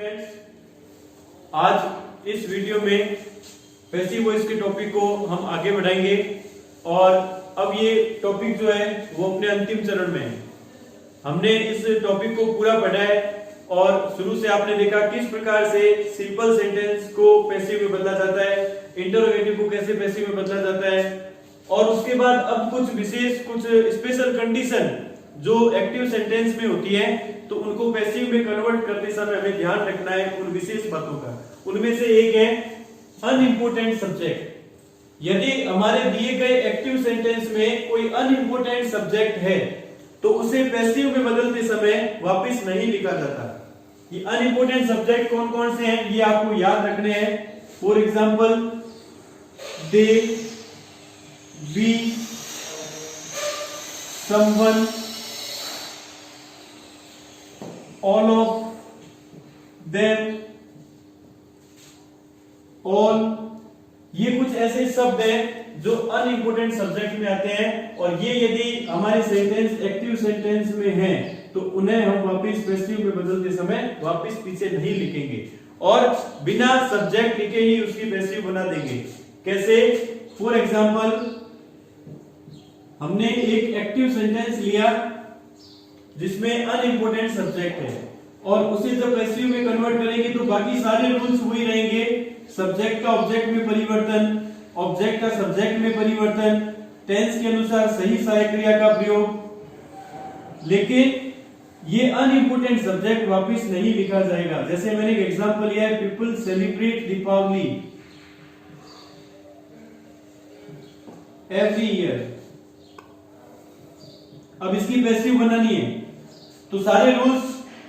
Students, आज इस video में पैसिव वॉइस के टॉपिक को हम आगे बढ़ाएंगे और अब ये टॉपिक जो है वो अपने अंतिम चरण में है। हमने इस टॉपिक को पूरा पढ़ा है और शुरू से आपने देखा किस प्रकार से सिंपल सेंटेंस को पैसिव में बदला जाता है, इंटरोगेटिव को कैसे पैसिव में बदला जाता है और उसके बाद अब कुछ विशेष कुछ स्पेशल कंडीशन जो एक्टिव सेंटेंस में होती है तो उनको पैसिव में कन्वर्ट करते समय हमें ध्यान रखना है उन विशेष बातों का। उनमें से एक है अनइम्पोर्टेंट सब्जेक्ट। यदि हमारे दिए गए एक्टिव सेंटेंस में कोई अनइम्पोर्टेंट सब्जेक्ट है तो उसे पैसिव में बदलते समय वापस नहीं लिखा जाता। ये अनइम्पोर्टेंट सब्जेक्ट कौन कौन से हैं ये आपको याद रखने हैं। For example, they, we, someone, all of them, all, ये कुछ ऐसे शब्द हैं जो अनइम्पोर्टेंट सब्जेक्ट में आते हैं और ये यदि हमारे सेंटेंस एक्टिव सेंटेंस में हैं तो उन्हें हम वापस पैसिव में बदलते समय वापस पीछे नहीं लिखेंगे और बिना सब्जेक्ट लिखे ही उसकी पैसिव बना देंगे। कैसे? फॉर एग्जाम्पल, हमने एक एक्टिव सेंटेंस लिया जिसमें अनइम्पोर्टेंट सब्जेक्ट है और उसे जब पैसिव में कन्वर्ट करेंगे तो बाकी सारे रूल्स वही रहेंगे। सब्जेक्ट का ऑब्जेक्ट में परिवर्तन, ऑब्जेक्ट का सब्जेक्ट में परिवर्तन, टेंस के अनुसार सही सहायक क्रिया का प्रयोग, लेकिन ये अनइम्पोर्टेंट सब्जेक्ट वापस नहीं लिखा जाएगा। जैसे मैंने एक एग्जांपल लिया है, people celebrate Deepavali every year. अब इसकी पैसिव बनानी है तो सारे रूल्स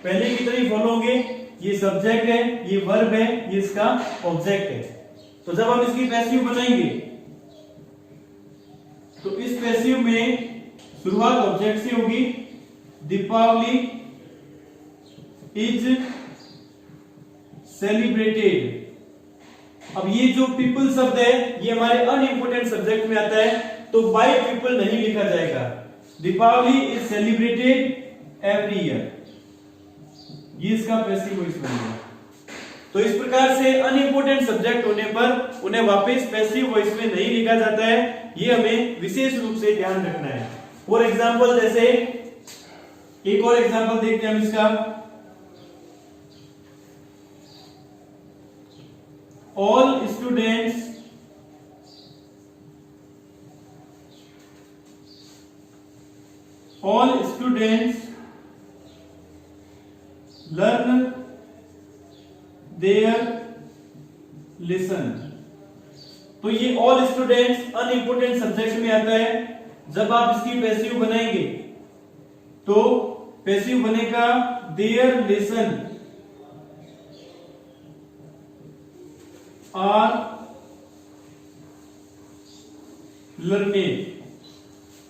पहले की तरह फॉलो होंगे। ये सब्जेक्ट है, ये वर्ब है, ये इसका ऑब्जेक्ट है। तो जब हम इसकी पैसिव बनाएंगे तो इस पैसिव में शुरुआत ऑब्जेक्ट से होगी। Deepavali is celebrated. अब ये जो पीपल शब्द है ये हमारे अनइम्पोर्टेंट सब्जेक्ट में आता है तो बाय पीपल नहीं लिखा जाएगा। Deepavali is celebrated every year, ये इसका पैसिव वॉइस बनेगा। तो इस प्रकार से अनइम्पोर्टेंट सब्जेक्ट होने पर उन्हें वापस पैसिव वॉइस में नहीं लिखा जाता है। ये हमें विशेष रूप से ध्यान रखना है। फॉर एग्जाम्पल, जैसे एक और एग्जाम्पल देखते हैं हम इसका। All students learn their lesson। तो ये ऑल स्टूडेंट्स अनइम्पोर्टेंट सब्जेक्ट में आता है। जब आप इसकी पैसिव बनाएंगे तो पैसिव बनेगा their lesson are learned।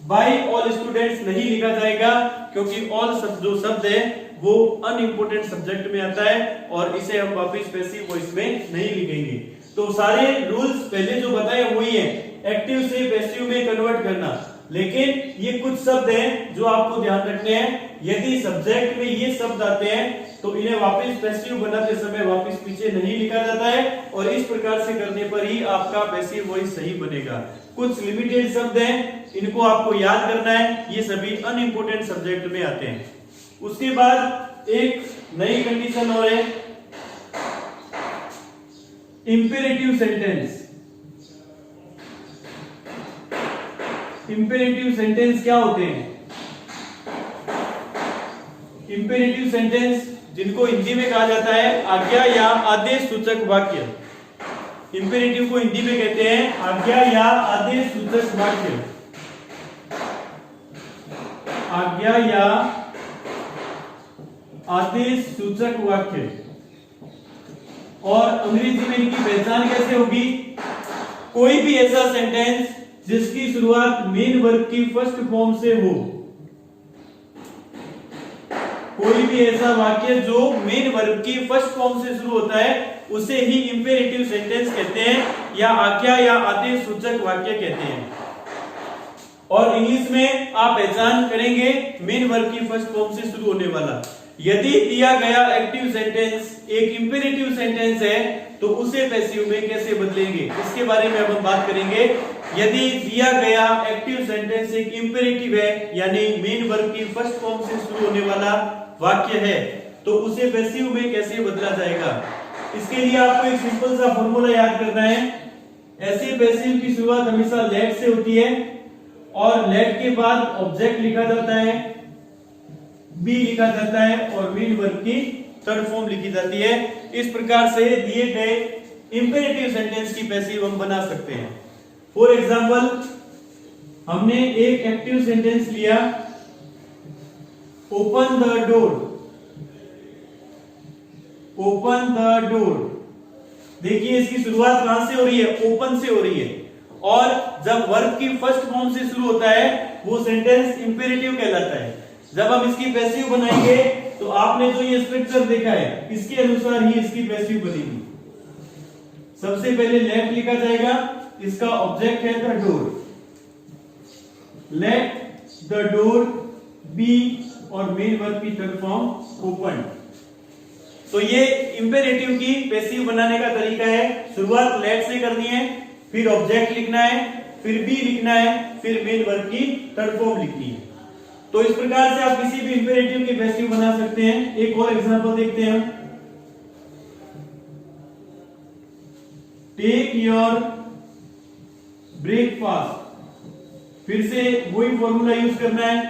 By all students नहीं लिखा जाएगा क्योंकि ऑल जो शब्द है वो अनइम्पोर्टेंट सब्जेक्ट में आता है और इसे हम वापस पैसिव वॉइस में नहीं लिखेंगे। तो सारे रूल्स पहले जो बताए वही है, एक्टिव से पैसिव में कन्वर्ट करना। लेकिन ये कुछ शब्द हैं जो आपको ध्यान रखने हैं। यदि सब्जेक्ट में ये शब्द आते हैं तो इन्हें वापस पैसिव बनाते समय वापस पीछे नहीं लिखा जाता है और इस प्रकार से करने पर ही आपका पैसिव वॉइस सही बनेगा। कुछ लिमिटेड शब्द हैं, इनको आपको याद करना है, ये सभी अनइम्पोर्टेंट सब्जेक्ट में आते हैं। उसके बाद एक नई कंडीशन और है, इंपेरेटिव सेंटेंस। इंपेरेटिव सेंटेंस क्या होते हैं? इंपेरेटिव सेंटेंस जिनको हिंदी में कहा जाता है आज्ञा या आदेश सूचक वाक्य। इंपेरेटिव को हिंदी में कहते हैं आज्ञा या आदेश सूचक वाक्य। आज्ञा या आदेश सूचक वाक्य। और अंग्रेजी में इनकी पहचान कैसे होगी? कोई भी ऐसा सेंटेंस जिसकी शुरुआत मेन वर्ब की फर्स्ट फॉर्म से हो। कोई भी ऐसा वाक्य जो मेन वर्ब की फर्स्ट फॉर्म से शुरू होता है उसे ही इंपेरेटिव सेंटेंस कहते हैं या आज्ञा या आदेश सूचक वाक्य कहते हैं। और इंग्लिश में आप पहचान करेंगे मेन वर्ब की फर्स्ट फॉर्म से शुरू होने वाला। यदि दिया गया एक्टिव सेंटेंस एक इंपेरेटिव सेंटेंस है तो उसे पैसिव में कैसे बदलेंगे, इसके बारे में अब हम बात करेंगे। यदि दिया गया एक्टिव सेंटेंस एक इंपेरेटिव है यानी मेन वर्ब की फर्स्ट फॉर्म से शुरू होने वाला वाक्य है तो उसे पैसिव में कैसे बदला जाएगा। इसके लिए आपको एक सिंपल सा फॉर्मूला याद करना है। ऐसे पैसिव की शुरुआत हमेशा लेट से होती है और लेट के बाद ऑब्जेक्ट लिखा जाता है, बी लिखा जाता है और मेन वर्ब की थर्ड फॉर्म लिखी जाती है। इस प्रकार से दिए गए इंपेरेटिव सेंटेंस की पैसिव हम बना सकते हैं। फॉर एग्जांपल हमने एक एक्टिव सेंटेंस लिया, open the door, open the door. देखिए इसकी शुरुआत कहां से हो रही है, ओपन से हो रही है और जब वर्ब की फर्स्ट फॉर्म से शुरू होता है वो सेंटेंस इंपेरेटिव कहलाता है। जब हम इसकी पैसिव बनाएंगे तो आपने जो ये स्ट्रक्चर देखा है इसके अनुसार ही इसकी पैसिव बनेगी। सबसे पहले लेट लिखा जाएगा, इसका ऑब्जेक्ट है the door, let the door be और मेन वर्ब की थर्ड फॉर्म ओपन। तो ये इंपेरेटिव की पैसिव बनाने का तरीका है। शुरुआत लेट से करनी है, फिर ऑब्जेक्ट लिखना है, फिर बी लिखना है, फिर मेन वर्ब की थर्ड फॉर्म लिखनी है। तो इस प्रकार से आप किसी भी इंपेरेटिव की पैसिव बना सकते हैं। एक और एग्जांपल देखते हैं हम। टेक योर ब्रेकफास्ट, फिर से वही फॉर्मूला यूज करना है।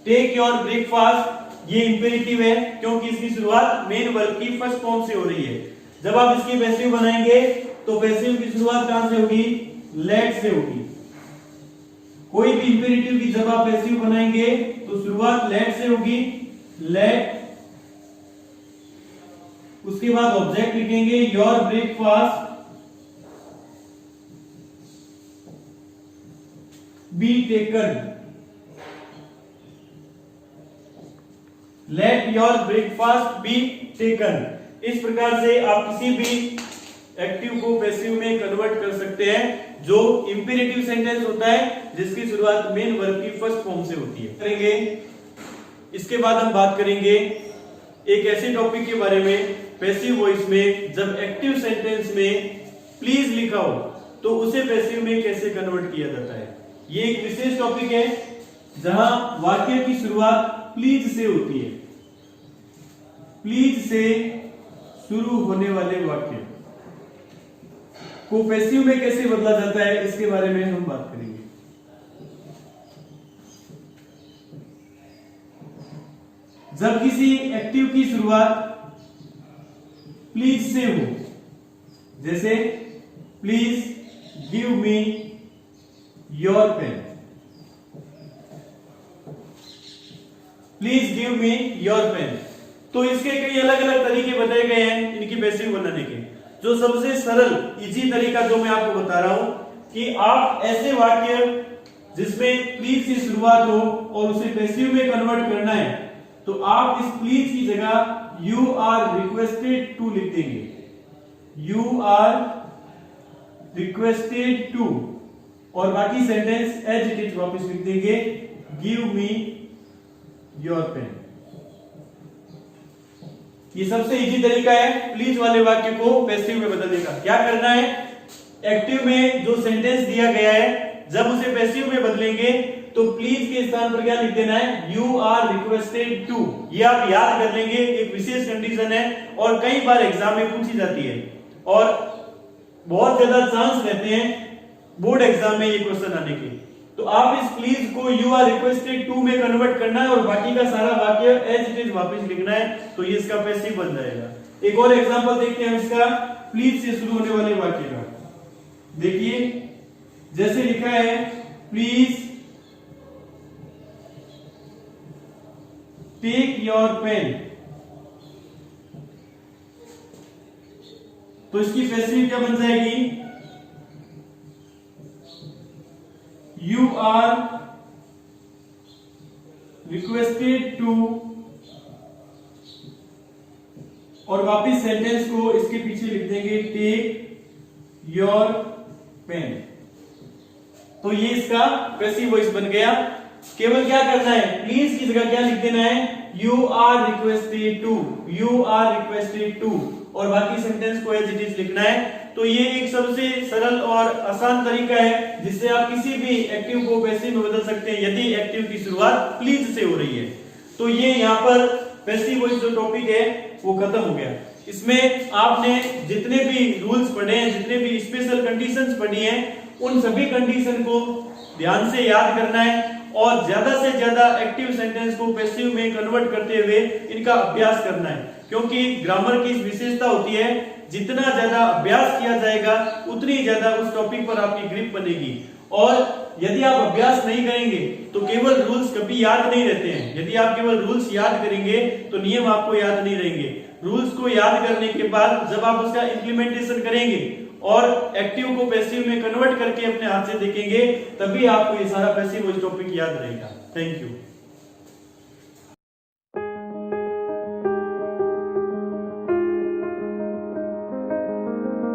टेक योर ब्रेकफास्ट ये इंपेरेटिव है क्योंकि इसकी शुरुआत मेन वर्ब की फर्स्ट फॉर्म से हो रही है। जब आप इसकी पैसिव बनाएंगे तो पैसिव की शुरुआत कहां से होगी, लेट से होगी। कोई भी इंपेरेटिव की जब आप पैसिव बनाएंगे तो शुरुआत लेट से होगी, लेट, उसके बाद ऑब्जेक्ट लिखेंगे your breakfast be taken, let your breakfast be taken. इस प्रकार से आप किसी भी एक्टिव को पैसिव में कन्वर्ट कर सकते हैं जो इंपेरेटिव सेंटेंस होता है जिसकी शुरुआत मेन वर्ब की फर्स्ट फॉर्म से होती है। करेंगे इसके बाद हम बात करेंगे एक ऐसे टॉपिक के बारे में पैसिव वॉइस में जब एक्टिव सेंटेंस में प्लीज लिखा हो तो उसे पैसिव में कैसे कन्वर्ट किया जाता है। ये एक विशेष टॉपिक है जहां वाक्य की शुरुआत प्लीज से होती है। प्लीज से शुरू होने वाले वाक्य को पैसिव में कैसे बदला जाता है इसके बारे में हम बात करेंगे। जब किसी एक्टिव की शुरुआत प्लीज से हो, जैसे please give me your pen, please give me your pen, तो इसके कई अलग अलग तरीके बताए गए हैं इनकी पैसिव बनाने के। जो सबसे सरल इजी तरीका जो मैं आपको बता रहा हूं कि आप ऐसे वाक्य जिसमें प्लीज से शुरुआत हो और उसे पैसिव में कन्वर्ट करना है तो आप इस प्लीज की जगह यू आर रिक्वेस्टेड टू लिख देंगे। यू आर रिक्वेस्टेड टू और बाकी सेंटेंस एज इट इज वापस लिख देंगे, गिव मी योर पेन। ये सबसे इजी तरीका है प्लीज वाले वाक्य को पैसिव में बदलने का। क्या करना है, एक्टिव में जो सेंटेंस दिया गया है जब उसे पैसिव में बदलेंगे तो प्लीज के स्थान पर क्या लिख देना है, यू आर रिक्वेस्टेड टू। ये आप याद कर लेंगे, एक विशेष कंडीशन है और कई बार एग्जाम में पूछी जाती है और बहुत ज्यादा चांस रहते हैं बोर्ड एग्जाम में ये क्वेश्चन आने के। तो आप इस प्लीज को यू आर रिक्वेस्टेड टू में कन्वर्ट करना है और बाकी का सारा वाक्य एज इट इज वापस लिखना है, तो ये इसका पैसिव बन जाएगा। एक और एग्जांपल देखते हैं इसका प्लीज से शुरू होने वाले वाक्य का। देखिए जैसे लिखा है प्लीज टेक योर पेन, तो इसकी पैसिव क्या बन जाएगी, यू आर रिक्वेस्टेड टू और वापिस सेंटेंस को इसके पीछे लिख देंगे टेक योर पेन। तो ये इसका पैसिव वॉइस बन गया। केवल क्या करना है, प्लीज की जगह क्या लिख देना है, you are requested to, you are requested to, और बाकी सेंटेंस को एज इट इज लिखना है। तो ये एक सबसे सरल और आसान तरीका है जिससे आप किसी भी एक्टिव को पैसिव में बदल सकते हैं यदि एक्टिव की शुरुआत प्लीज से हो रही है। तो ये यहाँ पर पैसिव वॉइस जो टॉपिक है वो खत्म हो गया। इसमें आपने जितने भी रूल्स पढ़े हैं, जितने भी स्पेशल कंडीशंस पढ़ी हैं, उन सभी कंडीशन को ध्यान से याद करना है और ज्यादा से ज्यादा एक्टिव सेंटेंस को पैसिव में कन्वर्ट करते हुए इनका अभ्यास करना है, क्योंकि ग्रामर की विशेषता होती है जितना ज्यादा अभ्यास किया जाएगा उतनी ज्यादा उस टॉपिक पर आपकी ग्रिप बनेगी। और यदि आप अभ्यास नहीं करेंगे तो केवल रूल्स कभी याद नहीं रहते हैं। यदि आप केवल रूल्स याद करेंगे तो नियम आपको याद नहीं रहेंगे। रूल्स को याद करने के बाद जब आप उसका इंप्लीमेंटेशन करेंगे और एक्टिव को पैसिव में कन्वर्ट करके अपने हाथ से देखेंगे, तभी आपको ये सारा पैसिव वॉइस टॉपिक याद रहेगा। Thank you.